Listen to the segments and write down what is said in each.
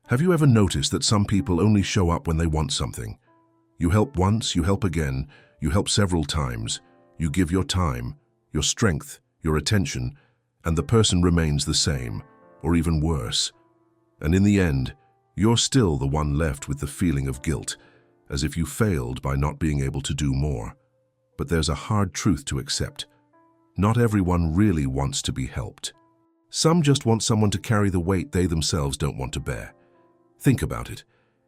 Have you ever noticed that some people only show up when they want something? You help once, you help again, you help several times, you give your time, your strength, your attention, and the person remains the same, or even worse. And in the end, you're still the one left with the feeling of guilt, as if you failed by not being able to do more. But there's a hard truth to accept. Not everyone really wants to be helped. Some just want someone to carry the weight they themselves don't want to bear. Think about it.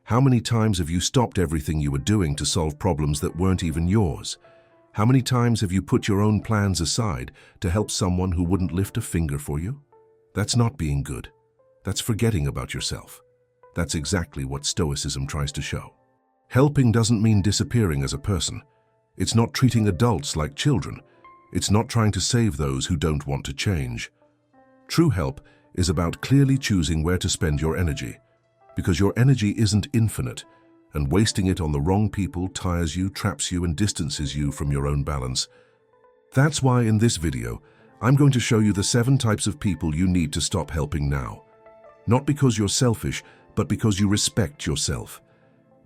How many times have you stopped everything you were doing to solve problems that weren't even yours? How many times have you put your own plans aside to help someone who wouldn't lift a finger for you? That's not being good. That's forgetting about yourself. That's exactly what Stoicism tries to show. Helping doesn't mean disappearing as a person. It's not treating adults like children. It's not trying to save those who don't want to change. True help is about clearly choosing where to spend your energy, because your energy isn't infinite, and wasting it on the wrong people tires you, traps you, and distances you from your own balance. That's why in this video, I'm going to show you the 7 types of people you need to stop helping now. Not because you're selfish, but because you respect yourself.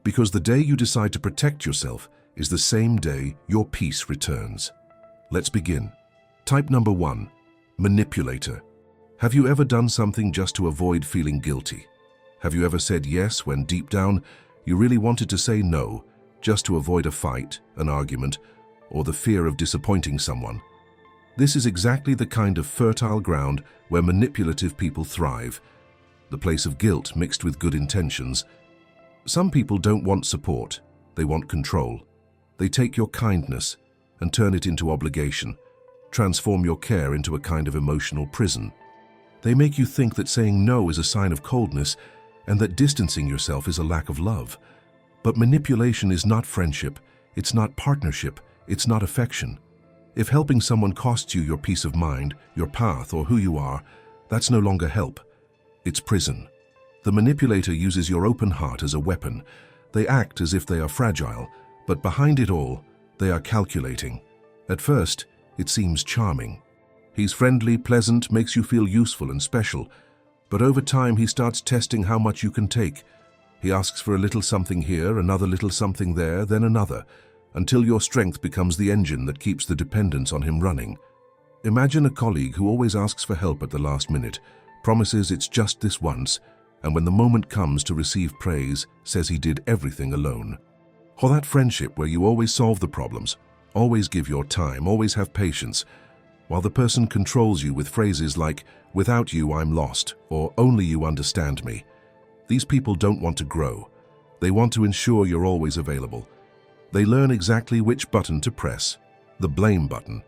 Because the day you decide to protect yourself is the same day your peace returns. Let's begin. Type number 1, manipulator. Have you ever done something just to avoid feeling guilty? Have you ever said yes when deep down you really wanted to say no, just to avoid a fight, an argument, or the fear of disappointing someone? This is exactly the kind of fertile ground where manipulative people thrive, the place of guilt mixed with good intentions. Some people don't want support, they want control. They take your kindness and turn it into obligation, transform your care into a kind of emotional prison. They make you think that saying no is a sign of coldness and that distancing yourself is a lack of love. But manipulation is not friendship, it's not partnership, it's not affection. If helping someone costs you your peace of mind, your path, or who you are, that's no longer help. It's prison. The manipulator uses your open heart as a weapon. They act as if they are fragile, but behind it all, they are calculating. At first, it seems charming. He's friendly, pleasant, makes you feel useful and special. But over time, he starts testing how much you can take. He asks for a little something here, another little something there, then another, until your strength becomes the engine that keeps the dependence on him running. Imagine a colleague who always asks for help at the last minute, promises it's just this once, and when the moment comes to receive praise, says he did everything alone. Or that friendship where you always solve the problems, always give your time, always have patience, while the person controls you with phrases like, "Without you, I'm lost," or "Only you understand me." These people don't want to grow. They want to ensure you're always available. They learn exactly which button to press, the blame button.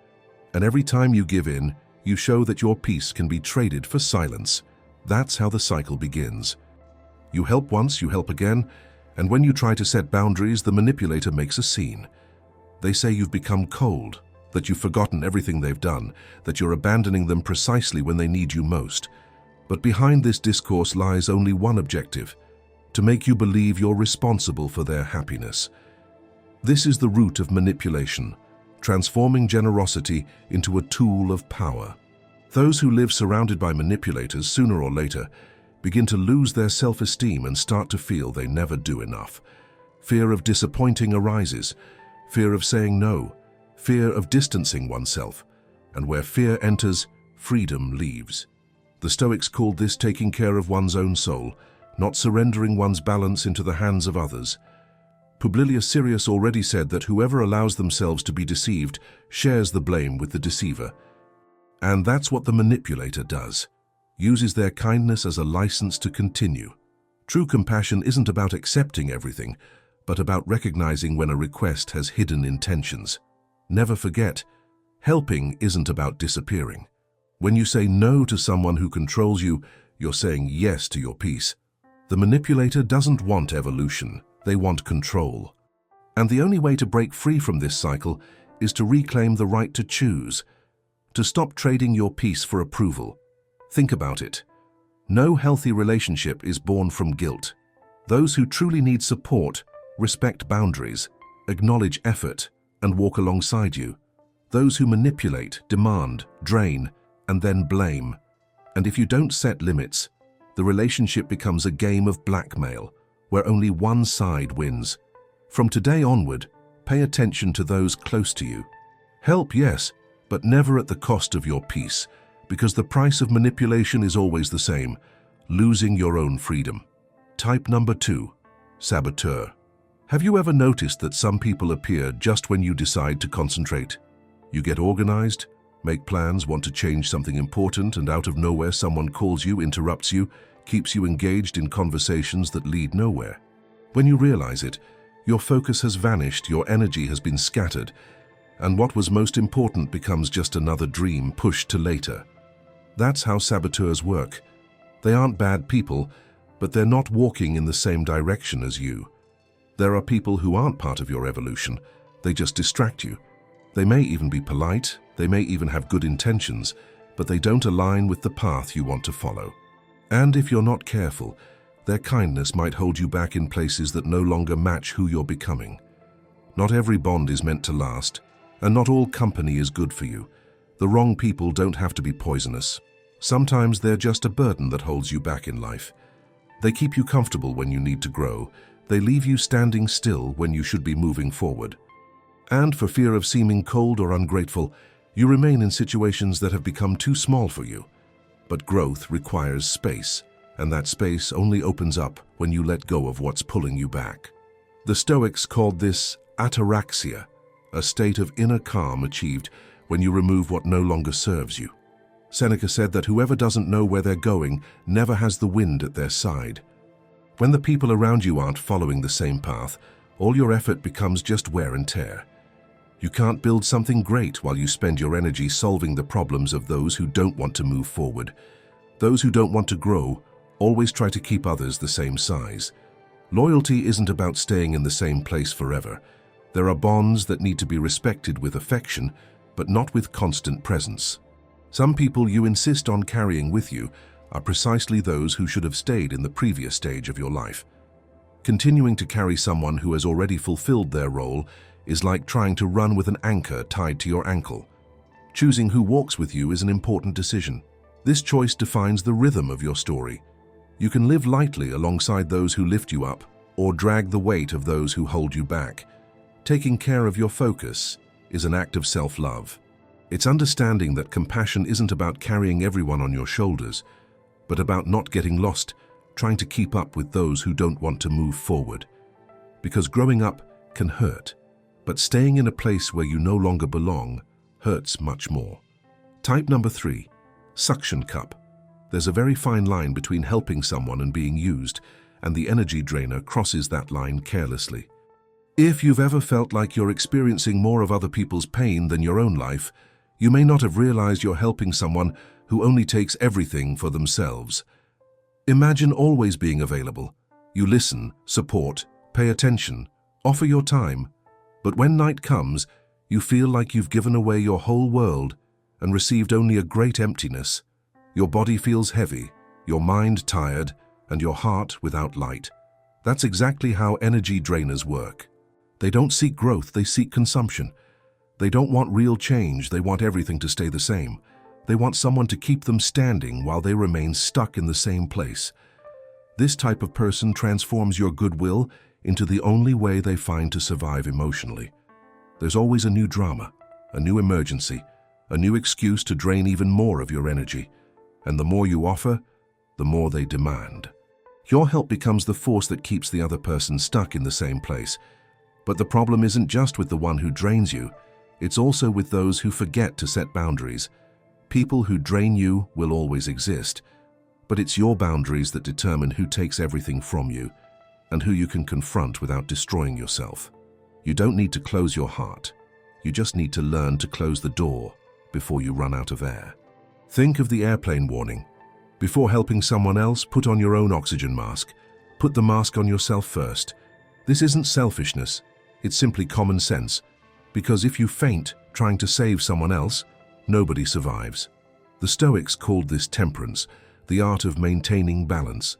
And every time you give in, you show that your peace can be traded for silence. That's how the cycle begins. You help once, you help again, and when you try to set boundaries, the manipulator makes a scene. They say you've become cold, that you've forgotten everything they've done, that you're abandoning them precisely when they need you most. But behind this discourse lies only one objective: to make you believe you're responsible for their happiness. This is the root of manipulation, transforming generosity into a tool of power. Those who live surrounded by manipulators sooner or later begin to lose their self-esteem and start to feel they never do enough. Fear of disappointing arises, fear of saying no, fear of distancing oneself, and where fear enters, freedom leaves. The Stoics called this taking care of one's own soul, not surrendering one's balance into the hands of others. Publilius Sirius already said that whoever allows themselves to be deceived shares the blame with the deceiver. And that's what the manipulator does, uses their kindness as a license to continue. True compassion isn't about accepting everything, but about recognizing when a request has hidden intentions. Never forget, helping isn't about disappearing. When you say no to someone who controls you, you're saying yes to your peace. The manipulator doesn't want evolution, they want control. And the only way to break free from this cycle is to reclaim the right to choose, to stop trading your peace for approval. Think about it. No healthy relationship is born from guilt. Those who truly need support respect boundaries, acknowledge effort, and walk alongside you. Those who manipulate, demand, drain, and then blame. And if you don't set limits, The relationship becomes a game of blackmail, where only one side wins. From today onward, pay attention to those close to you. Help, yes, but never at the cost of your peace, because the price of manipulation is always the same: losing your own freedom. Type number 2, saboteur. Have you ever noticed that some people appear just when you decide to concentrate? You get organized, make plans, want to change something important, and out of nowhere someone calls you, interrupts you, keeps you engaged in conversations that lead nowhere. When you realize it, your focus has vanished, your energy has been scattered, and what was most important becomes just another dream pushed to later. That's how saboteurs work. They aren't bad people, but they're not walking in the same direction as you. There are people who aren't part of your evolution. They just distract you. They may even be polite, they may even have good intentions, but they don't align with the path you want to follow. And if you're not careful, their kindness might hold you back in places that no longer match who you're becoming. Not every bond is meant to last, and not all company is good for you. The wrong people don't have to be poisonous. Sometimes they're just a burden that holds you back in life. They keep you comfortable when you need to grow. They leave you standing still when you should be moving forward. And for fear of seeming cold or ungrateful, you remain in situations that have become too small for you. But growth requires space, and that space only opens up when you let go of what's pulling you back. The Stoics called this ataraxia, a state of inner calm achieved when you remove what no longer serves you. Seneca said that whoever doesn't know where they're going never has the wind at their side. When the people around you aren't following the same path, all your effort becomes just wear and tear. You can't build something great while you spend your energy solving the problems of those who don't want to move forward. Those who don't want to grow always try to keep others the same size. Loyalty isn't about staying in the same place forever. There are bonds that need to be respected with affection, but not with constant presence. Some people you insist on carrying with you are precisely those who should have stayed in the previous stage of your life. Continuing to carry someone who has already fulfilled their role is like trying to run with an anchor tied to your ankle. Choosing who walks with you is an important decision. This choice defines the rhythm of your story. You can live lightly alongside those who lift you up, or drag the weight of those who hold you back. Taking care of your focus is an act of self-love. It's understanding that compassion isn't about carrying everyone on your shoulders, but about not getting lost, trying to keep up with those who don't want to move forward. Because growing up can hurt, but staying in a place where you no longer belong hurts much more. Type number 3, suction cup. There's a very fine line between helping someone and being used, and the energy drainer crosses that line carelessly. If you've ever felt like you're experiencing more of other people's pain than your own life, you may not have realized you're helping someone who only takes everything for themselves. Imagine always being available. You listen, support, pay attention, offer your time. But when night comes, you feel like you've given away your whole world and received only a great emptiness. Your body feels heavy, your mind tired, and your heart without light. That's exactly how energy drainers work. They don't seek growth, they seek consumption. They don't want real change, they want everything to stay the same. They want someone to keep them standing while they remain stuck in the same place. This type of person transforms your goodwill into the only way they find to survive emotionally. There's always a new drama, a new emergency, a new excuse to drain even more of your energy. And the more you offer, the more they demand. Your help becomes the force that keeps the other person stuck in the same place. But the problem isn't just with the one who drains you, it's also with those who forget to set boundaries. People who drain you will always exist, but it's your boundaries that determine who takes everything from you and who you can confront without destroying yourself. You don't need to close your heart. You just need to learn to close the door before you run out of air. Think of the airplane warning. Before helping someone else, put on your own oxygen mask. Put the mask on yourself first. This isn't selfishness, it's simply common sense. Because if you faint trying to save someone else, nobody survives. The Stoics called this temperance, the art of maintaining balance.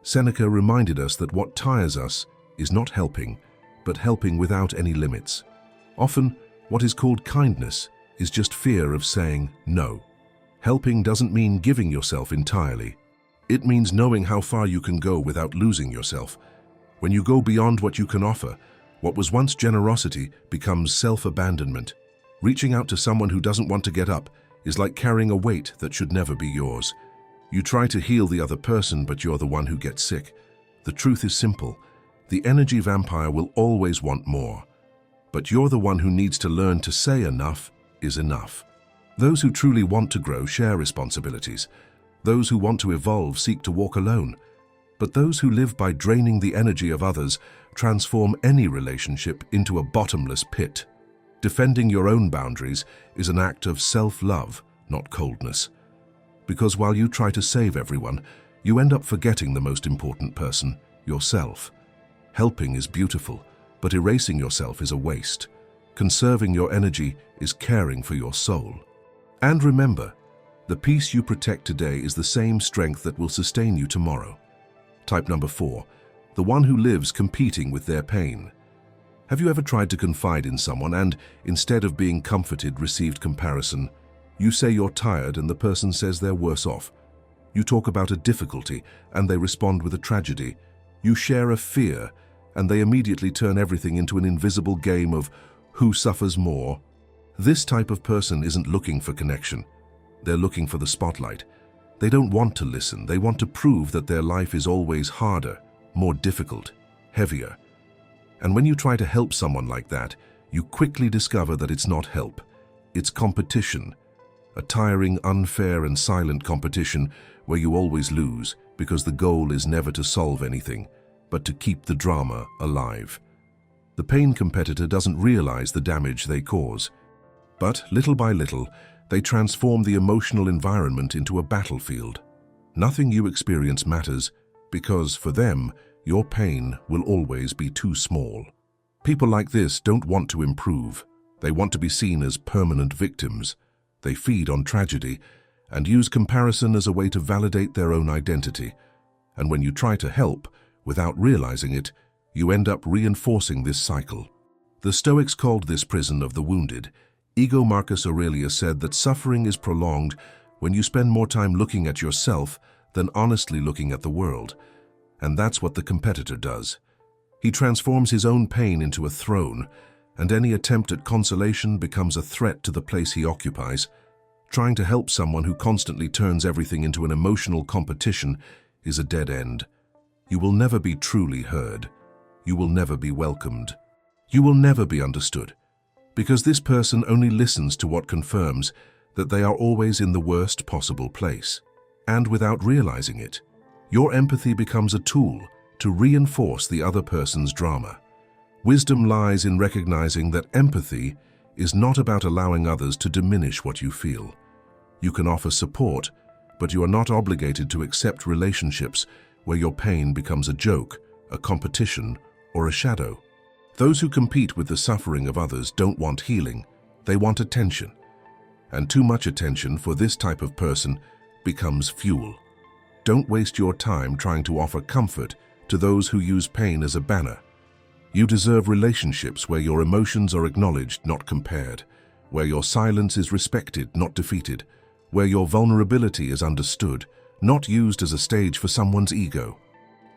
Seneca reminded us that what tires us is not helping, but helping without any limits. Often, what is called kindness is just fear of saying no. Helping doesn't mean giving yourself entirely. It means knowing how far you can go without losing yourself. When you go beyond what you can offer, what was once generosity becomes self-abandonment. Reaching out to someone who doesn't want to get up is like carrying a weight that should never be yours. You try to heal the other person, but you're the one who gets sick. The truth is simple. The energy vampire will always want more. But you're the one who needs to learn to say enough is enough. Those who truly want to grow share responsibilities. Those who want to evolve seek to walk alone. But those who live by draining the energy of others transform any relationship into a bottomless pit. Defending your own boundaries is an act of self-love, not coldness. Because while you try to save everyone, you end up forgetting the most important person, yourself. Helping is beautiful, but erasing yourself is a waste. Conserving your energy is caring for your soul. And remember, the peace you protect today is the same strength that will sustain you tomorrow. Type number 4, the one who lives competing with their pain. Have you ever tried to confide in someone and, instead of being comforted, received comparison? You say you're tired and the person says they're worse off. You talk about a difficulty and they respond with a tragedy. You share a fear and they immediately turn everything into an invisible game of who suffers more. This type of person isn't looking for connection. They're looking for the spotlight. They don't want to listen. They want to prove that their life is always harder, more difficult, heavier. And when you try to help someone like that, you quickly discover that it's not help. It's competition. A tiring, unfair and silent competition where you always lose because the goal is never to solve anything, but to keep the drama alive. The pain competitor doesn't realize the damage they cause. But little by little, they transform the emotional environment into a battlefield. Nothing you experience matters because, for them, your pain will always be too small. People like this don't want to improve. They want to be seen as permanent victims. They feed on tragedy and use comparison as a way to validate their own identity. And when you try to help, without realizing it, you end up reinforcing this cycle. The Stoics called this prison of the wounded. Ego Marcus Aurelius said that suffering is prolonged when you spend more time looking at yourself than honestly looking at the world. And that's what the competitor does. He transforms his own pain into a throne, and any attempt at consolation becomes a threat to the place he occupies. Trying to help someone who constantly turns everything into an emotional competition is a dead end. You will never be truly heard. You will never be welcomed. You will never be understood, because this person only listens to what confirms that they are always in the worst possible place. And without realizing it, your empathy becomes a tool to reinforce the other person's drama. Wisdom lies in recognizing that empathy is not about allowing others to diminish what you feel. You can offer support, but you are not obligated to accept relationships where your pain becomes a joke, a competition, or a shadow. Those who compete with the suffering of others don't want healing, they want attention. And too much attention for this type of person becomes fuel. Don't waste your time trying to offer comfort to those who use pain as a banner. You deserve relationships where your emotions are acknowledged, not compared, where your silence is respected, not defeated, where your vulnerability is understood, not used as a stage for someone's ego.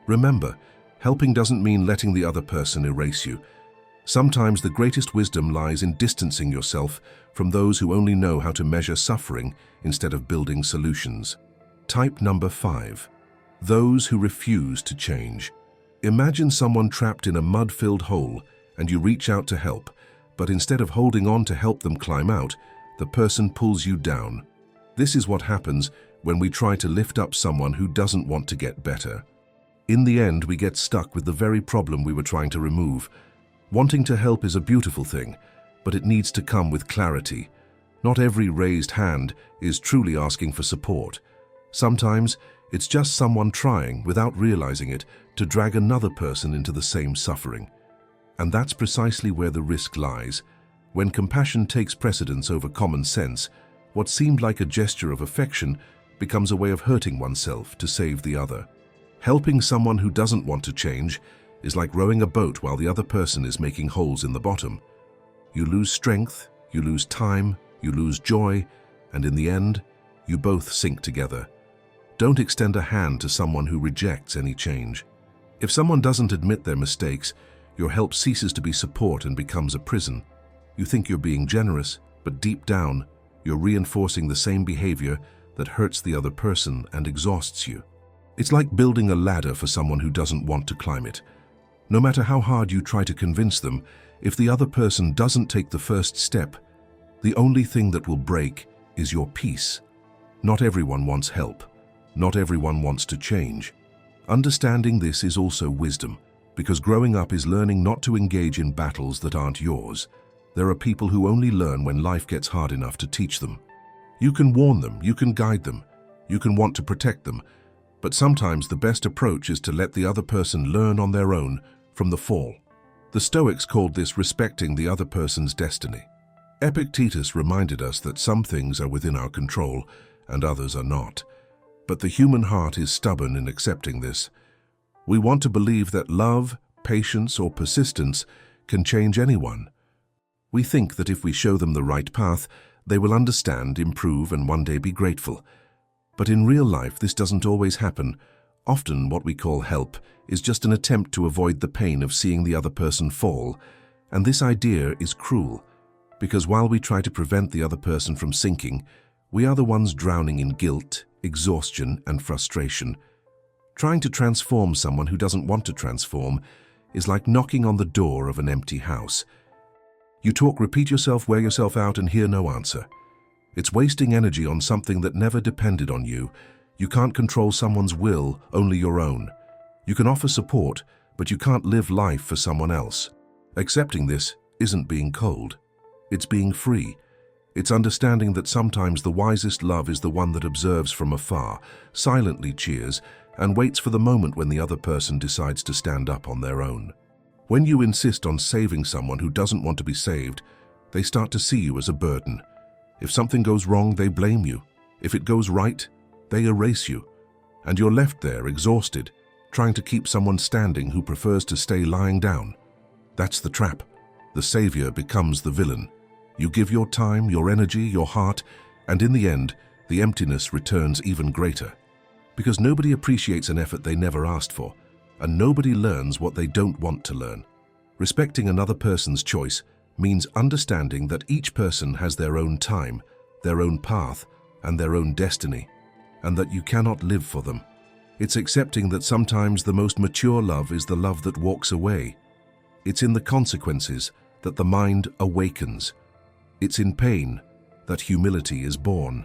Remember, helping doesn't mean letting the other person erase you. Sometimes the greatest wisdom lies in distancing yourself from those who only know how to measure suffering instead of building solutions. Type number 5. Those who refuse to change. Imagine someone trapped in a mud-filled hole and you reach out to help, but instead of holding on to help them climb out, the person pulls you down. This is what happens when we try to lift up someone who doesn't want to get better. In the end, we get stuck with the very problem we were trying to remove. Wanting to help is a beautiful thing, but it needs to come with clarity. Not every raised hand is truly asking for support. Sometimes it's just someone trying, without realizing it, to drag another person into the same suffering. And that's precisely where the risk lies. When compassion takes precedence over common sense, what seemed like a gesture of affection becomes a way of hurting oneself to save the other. Helping someone who doesn't want to change is like rowing a boat while the other person is making holes in the bottom. You lose strength, you lose time, you lose joy, and in the end, you both sink together. Don't extend a hand to someone who rejects any change. If someone doesn't admit their mistakes, your help ceases to be support and becomes a prison. You think you're being generous, but deep down, you're reinforcing the same behavior that hurts the other person and exhausts you. It's like building a ladder for someone who doesn't want to climb it. No matter how hard you try to convince them, if the other person doesn't take the first step, the only thing that will break is your peace. Not everyone wants help. Not everyone wants to change. Understanding this is also wisdom, because growing up is learning not to engage in battles that aren't yours. There are people who only learn when life gets hard enough to teach them. You can warn them, you can guide them, you can want to protect them, but sometimes the best approach is to let the other person learn on their own from the fall. The Stoics called this respecting the other person's destiny. Epictetus reminded us that some things are within our control and others are not. But the human heart is stubborn in accepting this. We want to believe that love, patience, or persistence can change anyone. We think that if we show them the right path, they will understand, improve, and one day be grateful. But in real life, this doesn't always happen. Often what we call help is just an attempt to avoid the pain of seeing the other person fall. And this idea is cruel, because while we try to prevent the other person from sinking, we are the ones drowning in guilt, exhaustion, and frustration. Trying to transform someone who doesn't want to transform is like knocking on the door of an empty house. You talk, repeat yourself, wear yourself out, and hear no answer. It's wasting energy on something that never depended on you. You can't control someone's will, only your own. You can offer support, but you can't live life for someone else. Accepting this isn't being cold. It's being free. It's understanding that sometimes the wisest love is the one that observes from afar, silently cheers, and waits for the moment when the other person decides to stand up on their own. When you insist on saving someone who doesn't want to be saved, they start to see you as a burden. If something goes wrong, they blame you. If it goes right, they erase you. And you're left there, exhausted, trying to keep someone standing who prefers to stay lying down. That's the trap. The savior becomes the villain. You give your time, your energy, your heart, and in the end, the emptiness returns even greater. Because nobody appreciates an effort they never asked for, and nobody learns what they don't want to learn. Respecting another person's choice means understanding that each person has their own time, their own path, and their own destiny, and that you cannot live for them. It's accepting that sometimes the most mature love is the love that walks away. It's in the consequences that the mind awakens. It's in pain that humility is born.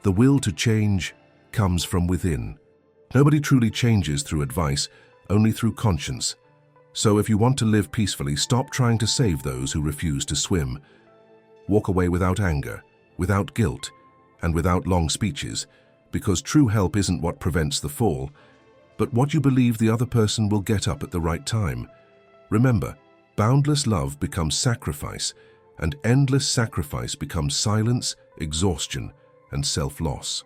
The will to change comes from within. Nobody truly changes through advice, only through conscience. So if you want to live peacefully, stop trying to save those who refuse to swim. Walk away without anger, without guilt, and without long speeches, because true help isn't what prevents the fall, but what you believe the other person will get up at the right time. Remember, boundless love becomes sacrifice, and endless sacrifice becomes silence, exhaustion, and self-loss.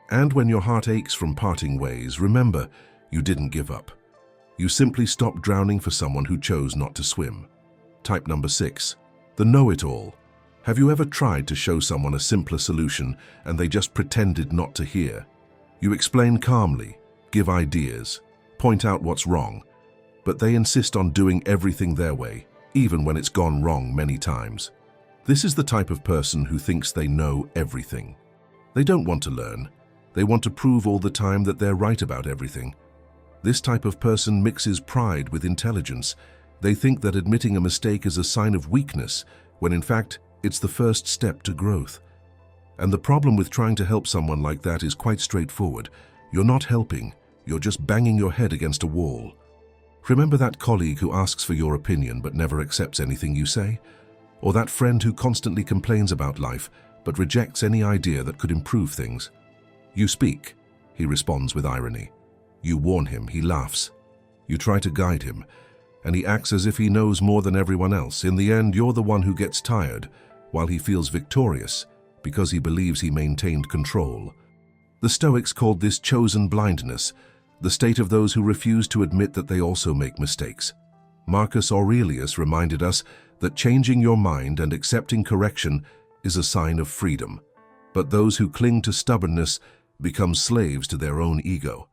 And when your heart aches from parting ways, remember, you didn't give up. You simply stopped drowning for someone who chose not to swim. Type number 6, the know-it-all. Have you ever tried to show someone a simpler solution and they just pretended not to hear? You explain calmly, give ideas, point out what's wrong, but they insist on doing everything their way, even when it's gone wrong many times. This is the type of person who thinks they know everything. They don't want to learn. They want to prove all the time that they're right about everything. This type of person mixes pride with intelligence. They think that admitting a mistake is a sign of weakness, when in fact, it's the first step to growth. And the problem with trying to help someone like that is quite straightforward. You're not helping. You're just banging your head against a wall. Remember that colleague who asks for your opinion but never accepts anything you say? Or that friend who constantly complains about life but rejects any idea that could improve things? You speak, he responds with irony. You warn him, he laughs. You try to guide him, and he acts as if he knows more than everyone else. In the end, you're the one who gets tired, while he feels victorious because he believes he maintained control. The Stoics called this chosen blindness, the state of those who refuse to admit that they also make mistakes. Marcus Aurelius reminded us that changing your mind and accepting correction is a sign of freedom. But those who cling to stubbornness become slaves to their own ego.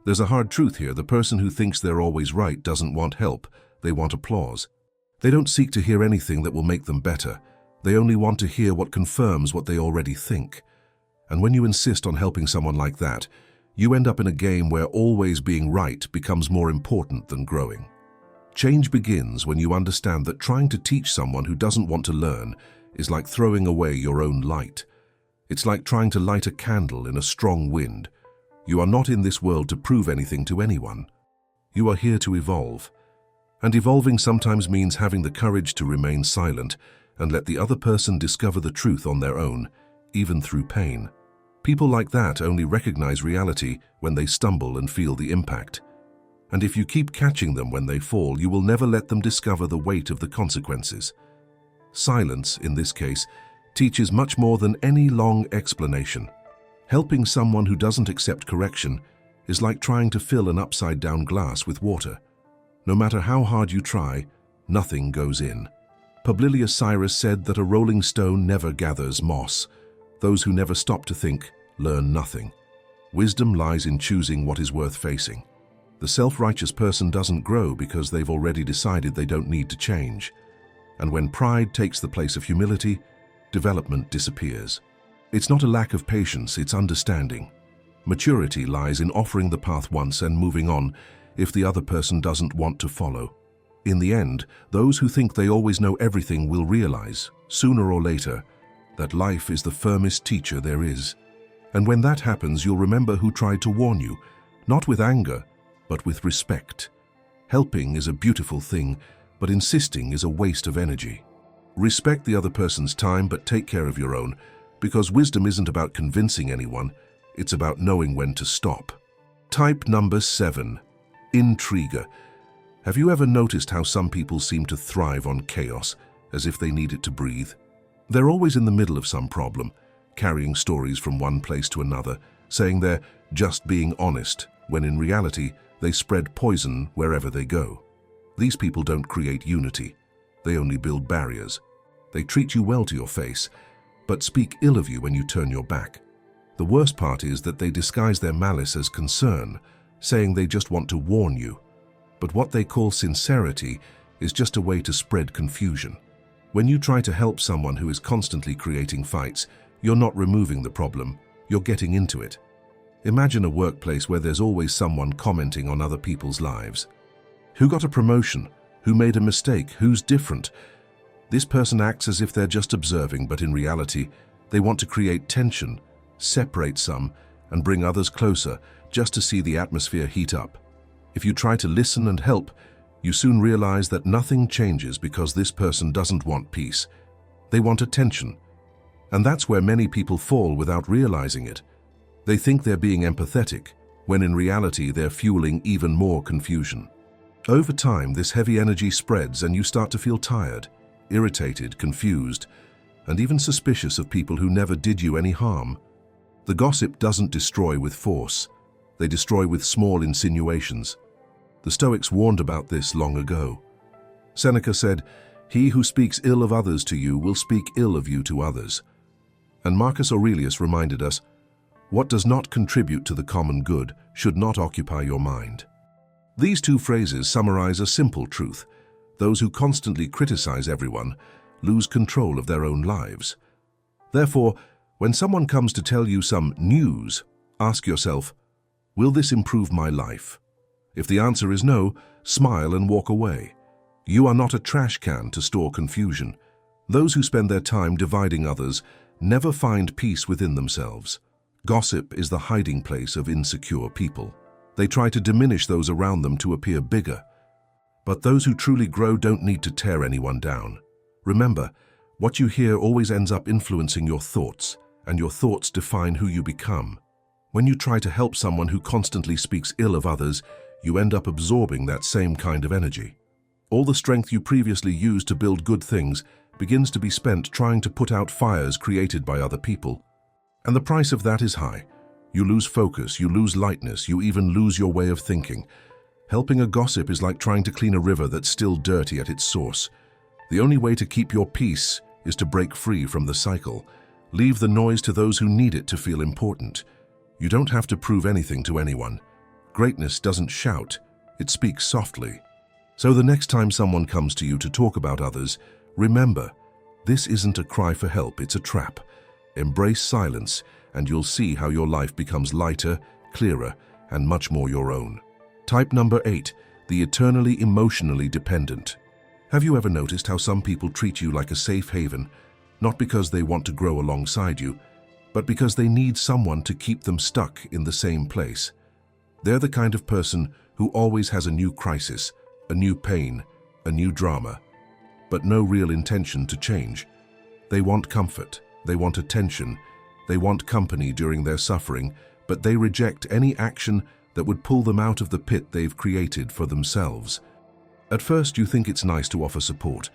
There's a hard truth here. The person who thinks they're always right doesn't want help. They want applause. They don't seek to hear anything that will make them better. They only want to hear what confirms what they already think. And when you insist on helping someone like that, you end up in a game where always being right becomes more important than growing. Change begins when you understand that trying to teach someone who doesn't want to learn is like throwing away your own light. It's like trying to light a candle in a strong wind. You are not in this world to prove anything to anyone. You are here to evolve. And evolving sometimes means having the courage to remain silent and let the other person discover the truth on their own, even through pain. People like that only recognize reality when they stumble and feel the impact. And if you keep catching them when they fall, you will never let them discover the weight of the consequences. Silence, in this case, teaches much more than any long explanation. Helping someone who doesn't accept correction is like trying to fill an upside-down glass with water. No matter how hard you try, nothing goes in. Publilius Cyrus said that a rolling stone never gathers moss. Those who never stop to think learn nothing. Wisdom lies in choosing what is worth facing. The self-righteous person doesn't grow because they've already decided they don't need to change. And when pride takes the place of humility, development disappears. It's not a lack of patience, it's understanding. Maturity lies in offering the path once and moving on if the other person doesn't want to follow. In the end, those who think they always know everything will realize, sooner or later, that life is the firmest teacher there is. And when that happens, you'll remember who tried to warn you, not with anger, but with respect. Helping is a beautiful thing, but insisting is a waste of energy. Respect the other person's time, but take care of your own, because wisdom isn't about convincing anyone, it's about knowing when to stop. Type number 7, intriguer. Have you ever noticed how some people seem to thrive on chaos, as if they need it to breathe? They're always in the middle of some problem, carrying stories from one place to another, saying they're just being honest, when in reality, they spread poison wherever they go. These people don't create unity. They only build barriers. They treat you well to your face, but speak ill of you when you turn your back. The worst part is that they disguise their malice as concern, saying they just want to warn you. But what they call sincerity is just a way to spread confusion. When you try to help someone who is constantly creating fights, you're not removing the problem, you're getting into it. Imagine a workplace where there's always someone commenting on other people's lives. Who got a promotion? Who made a mistake? Who's different? This person acts as if they're just observing, but in reality, they want to create tension, separate some, and bring others closer, just to see the atmosphere heat up. If you try to listen and help, you soon realize that nothing changes because this person doesn't want peace. They want attention. And that's where many people fall without realizing it. They think they're being empathetic, when in reality they're fueling even more confusion. Over time, this heavy energy spreads and you start to feel tired, irritated, confused, and even suspicious of people who never did you any harm. The gossip doesn't destroy with force. They destroy with small insinuations. The Stoics warned about this long ago. Seneca said, "He who speaks ill of others to you will speak ill of you to others." And Marcus Aurelius reminded us, "What does not contribute to the common good should not occupy your mind." These two phrases summarize a simple truth. Those who constantly criticize everyone lose control of their own lives. Therefore, when someone comes to tell you some news, ask yourself, will this improve my life? If the answer is no, smile and walk away. You are not a trash can to store confusion. Those who spend their time dividing others never find peace within themselves. Gossip is the hiding place of insecure people. They try to diminish those around them to appear bigger. But those who truly grow don't need to tear anyone down. Remember, what you hear always ends up influencing your thoughts, and your thoughts define who you become. When you try to help someone who constantly speaks ill of others, you end up absorbing that same kind of energy. All the strength you previously used to build good things begins to be spent trying to put out fires created by other people. And the price of that is high. You lose focus, you lose lightness, you even lose your way of thinking. Helping a gossip is like trying to clean a river that's still dirty at its source. The only way to keep your peace is to break free from the cycle. Leave the noise to those who need it to feel important. You don't have to prove anything to anyone. Greatness doesn't shout, it speaks softly. So the next time someone comes to you to talk about others, remember, this isn't a cry for help, it's a trap. Embrace silence, and you'll see how your life becomes lighter, clearer, and much more your own. Type number 8, the eternally emotionally dependent. Have you ever noticed how some people treat you like a safe haven, not because they want to grow alongside you, but because they need someone to keep them stuck in the same place? They're the kind of person who always has a new crisis, a new pain, a new drama, but no real intention to change. They want comfort, they want attention, they want company during their suffering, but they reject any action that would pull them out of the pit they've created for themselves. At first, you think it's nice to offer support.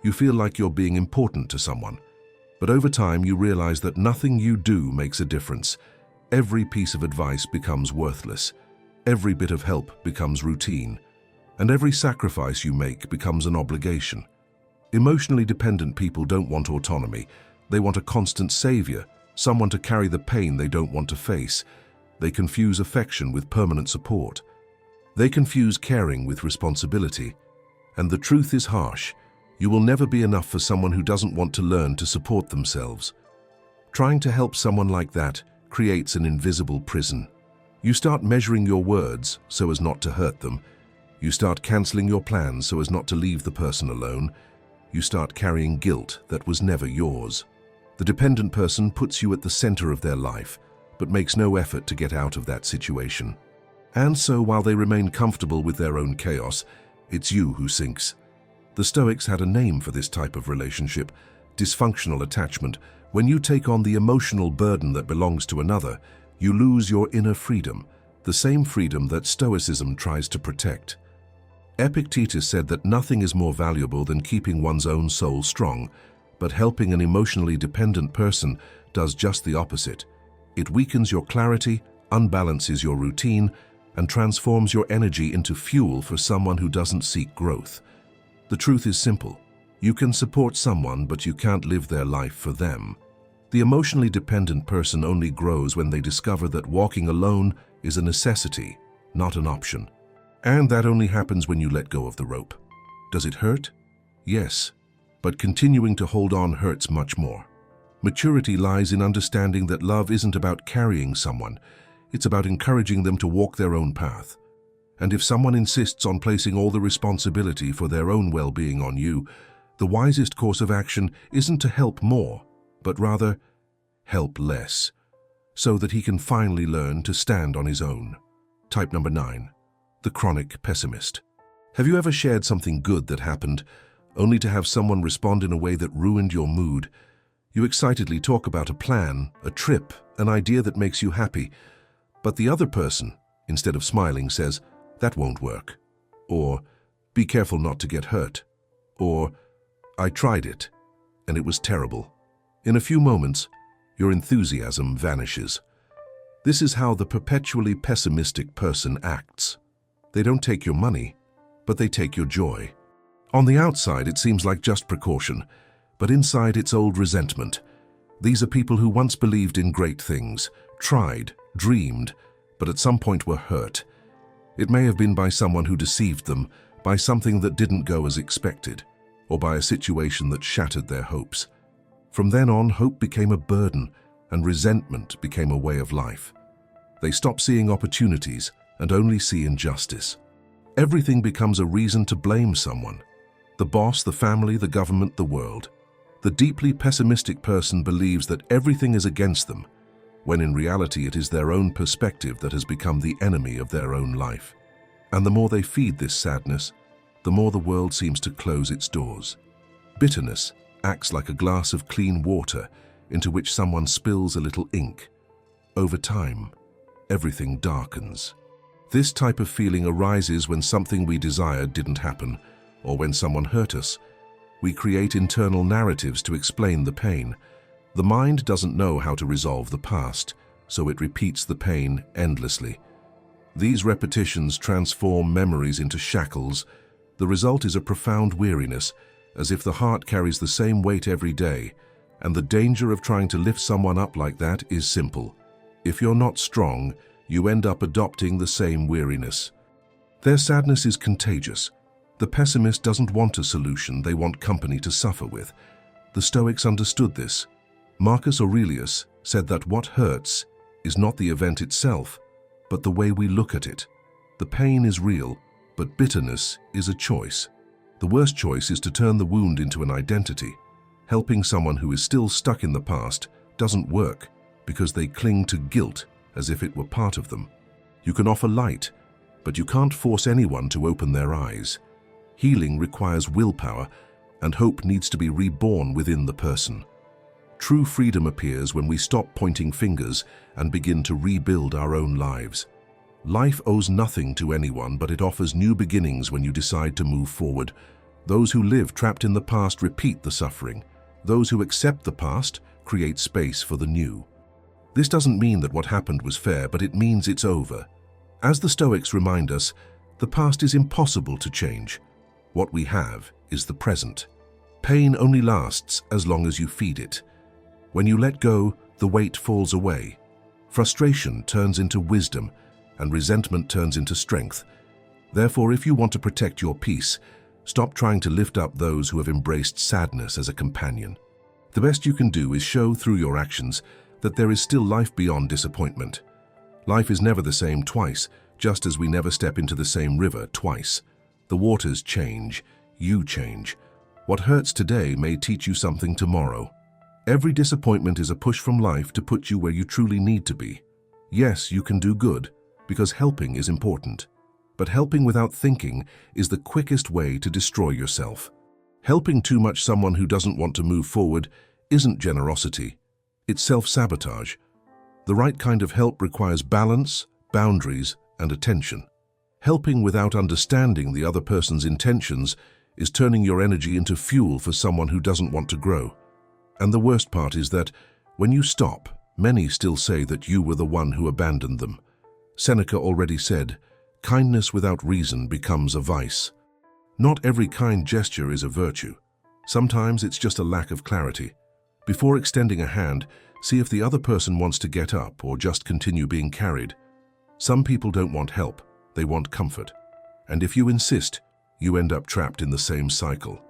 You feel like you're being important to someone. But over time, you realize that nothing you do makes a difference. Every piece of advice becomes worthless. Every bit of help becomes routine. And every sacrifice you make becomes an obligation. Emotionally dependent people don't want autonomy. They want a constant savior, someone to carry the pain they don't want to face. They confuse affection with permanent support. They confuse caring with responsibility. And the truth is harsh. You will never be enough for someone who doesn't want to learn to support themselves. Trying to help someone like that creates an invisible prison. You start measuring your words so as not to hurt them. You start canceling your plans so as not to leave the person alone. You start carrying guilt that was never yours. The dependent person puts you at the center of their life, but makes no effort to get out of that situation. And so while they remain comfortable with their own chaos, it's you who sinks. The Stoics had a name for this type of relationship, dysfunctional attachment. When you take on the emotional burden that belongs to another, you lose your inner freedom, the same freedom that Stoicism tries to protect. Epictetus said that nothing is more valuable than keeping one's own soul strong, but helping an emotionally dependent person does just the opposite. It weakens your clarity, unbalances your routine, and transforms your energy into fuel for someone who doesn't seek growth. The truth is simple. You can support someone, but you can't live their life for them. The emotionally dependent person only grows when they discover that walking alone is a necessity, not an option. And that only happens when you let go of the rope. Does it hurt? Yes, but continuing to hold on hurts much more. Maturity lies in understanding that love isn't about carrying someone, it's about encouraging them to walk their own path. And if someone insists on placing all the responsibility for their own well-being on you, the wisest course of action isn't to help more, but rather help less, so that he can finally learn to stand on his own. Type number 9, the chronic pessimist. Have you ever shared something good that happened, only to have someone respond in a way that ruined your mood? You excitedly talk about a plan, a trip, an idea that makes you happy, but the other person, instead of smiling, says, "That won't work," or "Be careful not to get hurt," or "I tried it, and it was terrible." In a few moments, your enthusiasm vanishes. This is how the perpetually pessimistic person acts. They don't take your money, but they take your joy. On the outside, it seems like just precaution, but inside it's old resentment. These are people who once believed in great things, tried, dreamed, but at some point were hurt. It may have been by someone who deceived them, by something that didn't go as expected, or by a situation that shattered their hopes. From then on, hope became a burden, and resentment became a way of life. They stop seeing opportunities and only see injustice. Everything becomes a reason to blame someone. The boss, the family, the government, the world. The deeply pessimistic person believes that everything is against them, when in reality it is their own perspective that has become the enemy of their own life. And the more they feed this sadness, the more the world seems to close its doors. Bitterness acts like a glass of clean water into which someone spills a little ink. Over time, everything darkens. This type of feeling arises when something we desired didn't happen, or when someone hurt us. We create internal narratives to explain the pain. The mind doesn't know how to resolve the past, so it repeats the pain endlessly. These repetitions transform memories into shackles. The result is a profound weariness, as if the heart carries the same weight every day, and the danger of trying to lift someone up like that is simple. If you're not strong, you end up adopting the same weariness. Their sadness is contagious. The pessimist doesn't want a solution, they want company to suffer with. The Stoics understood this. Marcus Aurelius said that what hurts is not the event itself, but the way we look at it. The pain is real, but bitterness is a choice. The worst choice is to turn the wound into an identity. Helping someone who is still stuck in the past doesn't work because they cling to guilt as if it were part of them. You can offer light, but you can't force anyone to open their eyes. Healing requires willpower, and hope needs to be reborn within the person. True freedom appears when we stop pointing fingers and begin to rebuild our own lives. Life owes nothing to anyone, but it offers new beginnings when you decide to move forward. Those who live trapped in the past repeat the suffering. Those who accept the past create space for the new. This doesn't mean that what happened was fair, but it means it's over. As the Stoics remind us, the past is impossible to change. What we have is the present. Pain only lasts as long as you feed it. When you let go, the weight falls away. Frustration turns into wisdom, and resentment turns into strength. Therefore, if you want to protect your peace, stop trying to lift up those who have embraced sadness as a companion. The best you can do is show through your actions that there is still life beyond disappointment. Life is never the same twice, just as we never step into the same river twice. The waters change, you change. What hurts today may teach you something tomorrow. Every disappointment is a push from life to put you where you truly need to be. Yes, you can do good, because helping is important. But helping without thinking is the quickest way to destroy yourself. Helping too much someone who doesn't want to move forward isn't generosity. It's self-sabotage. The right kind of help requires balance, boundaries, and attention. Helping without understanding the other person's intentions is turning your energy into fuel for someone who doesn't want to grow. And the worst part is that, when you stop, many still say that you were the one who abandoned them. Seneca already said, "Kindness without reason becomes a vice." Not every kind gesture is a virtue. Sometimes it's just a lack of clarity. Before extending a hand, see if the other person wants to get up or just continue being carried. Some people don't want help, they want comfort. And if you insist, you end up trapped in the same cycle.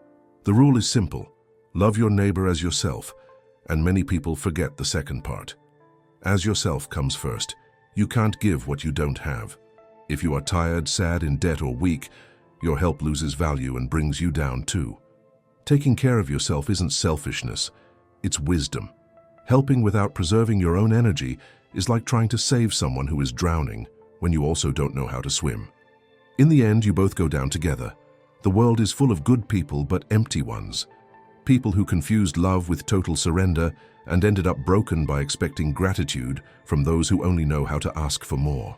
The rule is simple: love your neighbor as yourself, and many people forget the second part. As yourself comes first, you can't give what you don't have. If you are tired, sad, in debt, or weak, your help loses value and brings you down too. Taking care of yourself isn't selfishness, it's wisdom. Helping without preserving your own energy is like trying to save someone who is drowning when you also don't know how to swim. In the end, you both go down together. The world is full of good people but empty ones. People who confused love with total surrender and ended up broken by expecting gratitude from those who only know how to ask for more.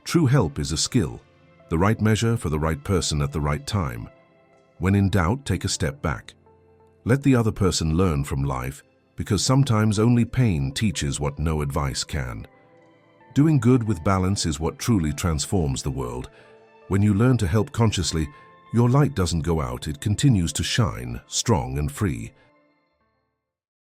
True help is a skill, the right measure for the right person at the right time. When in doubt, take a step back. Let the other person learn from life, because sometimes only pain teaches what no advice can. Doing good with balance is what truly transforms the world. When you learn to help consciously, your light doesn't go out, it continues to shine, strong and free.